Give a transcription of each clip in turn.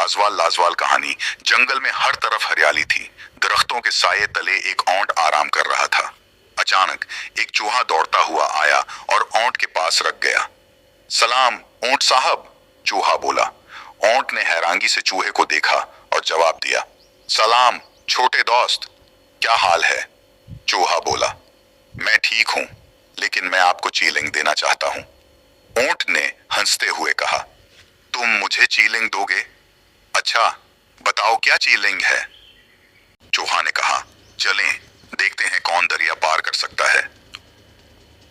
लाजवाल लाजवाल कहानी। जंगल में हर तरफ हरियाली थी। दरख्तों के साये तले एक ऊंट आराम कर रहा था। अचानक एक चूहा दौड़ता हुआ आया और ऊंट के पास रख गया। सलाम ऊंट साहब, चूहा बोला। ऊंट ने हैरानी से चूहे को देखा और जवाब दिया, सलाम छोटे दोस्त, क्या हाल है? चूहा बोला, मैं ठीक हूं, लेकिन मैं आपको चीलिंग देना चाहता हूं। ऊंट ने हंसते हुए कहा, तुम मुझे चीलिंग दोगे? अच्छा, बताओ क्या चीलिंग है? चूहा ने कहा, चलें देखते हैं कौन दरिया पार कर सकता है।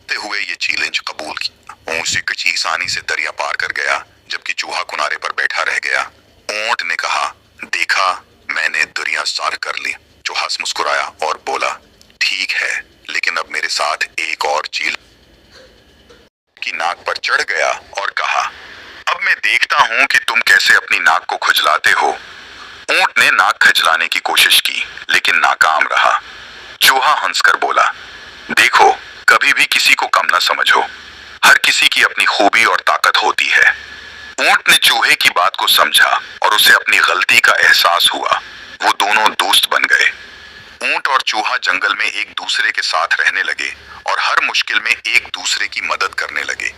ते हुए ये चैलेंज कबूल किया। ऊंट से कच्ची आसानी से दरिया पार कर गया, जबकि चूहा किनारे पर बैठा रह गया। ऊंट ने कहा, देखा, मैंने दरिया पार कर ली। चूहा मुस्कुराया और बोला, ठीक है, लेकिन अब मेरे साथ एक और चील की नाक पर चढ़ गया और कहा, अब मैं देखता हूं कि तुम कैसे अपनी नाक को खुजलाते हो। ऊंट ने नाक खजलाने की कोशिश की, लेकिन नाकाम रहा। चूहा हंसकर बोला, देखो, कभी भी किसी को कम न समझो। हर किसी की अपनी खूबी और ताकत होती है। ऊंट ने चूहे की बात को समझा और उसे अपनी गलती का एहसास हुआ। वो दोनों दोस्त बन गए। ऊंट और चूहा जंगल में एक दूसरे के साथ रहने लगे और हर मुश्किल में एक दूसरे की मदद करने लगे।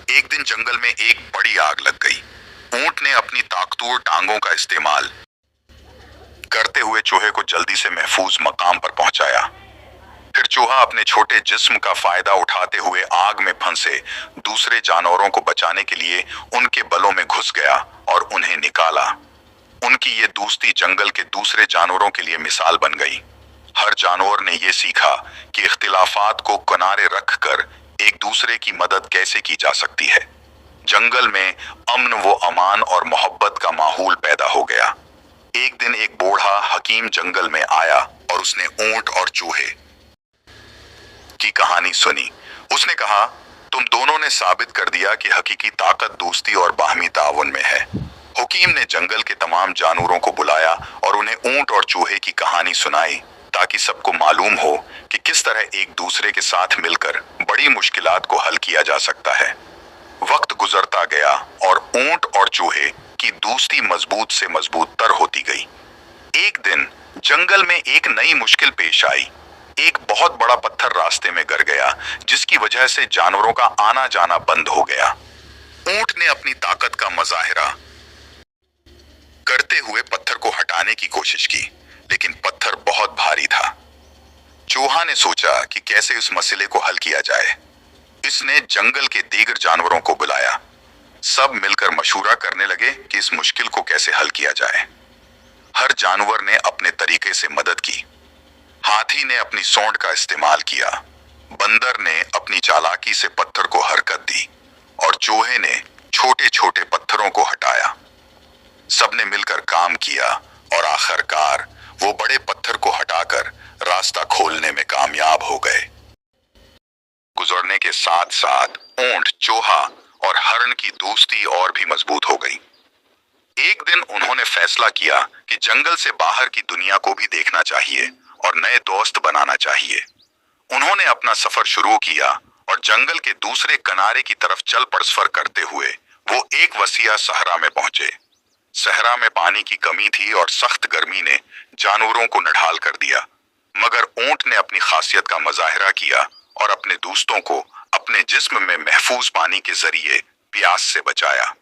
एक दिन जंगल में एक बड़ी आग लग गई। ऊंट ने अपनी ताकतवर टांगों का इस्तेमाल करते हुए चूहे को जल्दी से महफूज मकाम पर पहुंचाया। फिर चूहा अपने छोटे जिस्म का फायदा उठाते हुए आग में फंसे दूसरे जानवरों को बचाने के लिए उनके बलों में घुस गया और उन्हें निकाला। उनकी ये दोस्ती जंगल के दूसरे जानवरों के लिए मिसाल बन गई। हर जानवर ने ये सीखा कि इख्तिलाफात को किनारे रखकर एक दूसरे की मदद कैसे की जा सकती है। जंगल में अमन व अमान और मोहब्बत का माहौल पैदा हो गया। एक दिन एक बूढ़ा हकीम जंगल में आया और उसने ऊंट और चूहे की कहानी सुनी। उसने कहा, तुम दोनों ने साबित कर दिया कि हकीकी ताकत दोस्ती और बाहमी ताउन में है। हकीम ने जंगल के तमाम जानवरों को बुलाया और उन्हें ऊंट और चूहे की कहानी सुनाई, ताकि सबको मालूम हो कि किस तरह एक दूसरे के साथ मिलकर बड़ी मुश्किलात को हल किया जा सकता है। वक्त गुजरता गया और ऊंट और चूहे की दोस्ती मजबूत से मजबूत तर होती गई। एक दिन जंगल में एक नई मुश्किल पेश आई। एक बहुत बड़ा पत्थर रास्ते में गिर गया, जिसकी वजह से जानवरों का आना जाना बंद हो गया। ऊंट ने अपनी ताकत का मुजाहिरा करते हुए पत्थर को हटाने की कोशिश की, लेकिन पत्थर बहुत भारी था। चूहा ने सोचा कि कैसे उस मसले को हल किया जाए। इसने जंगल के दीगर जानवरों को बुलाया। सब मिलकर मशूरा करने लगे कि इस मुश्किल को कैसे हल किया जाए। हर जानवर ने अपने तरीके से मदद की। हाथी ने अपनी सोंड का इस्तेमाल किया, बंदर ने अपनी चालाकी से पत्थर को हरकत दी और चूहे ने छोटे छोटे पत्थरों को हटाया। सबने मिलकर काम किया और आखिरकार वो बड़े पत्थर को हटाकर रास्ता खोलने में कामयाब हो गए। गुजरने के साथ साथ ऊंट, चूहा और हरण की दोस्ती और भी मजबूत हो गई। एक दिन उन्होंने फैसला किया कि जंगल से बाहर की दुनिया को भी देखना चाहिए और नए दोस्त बनाना चाहिए। उन्होंने अपना सफर शुरू किया और जंगल के दूसरे किनारे की तरफ चल पड़ करते हुए वो एक वसीआ सहरा में पहुंचे। सहरा में पानी की कमी थी और सख्त गर्मी ने जानवरों को निढाल कर दिया, मगर ऊंट ने अपनी खासियत का मुजाहिरा किया और अपने दोस्तों को अपने जिस्म में महफूज पानी के जरिए प्यास से बचाया।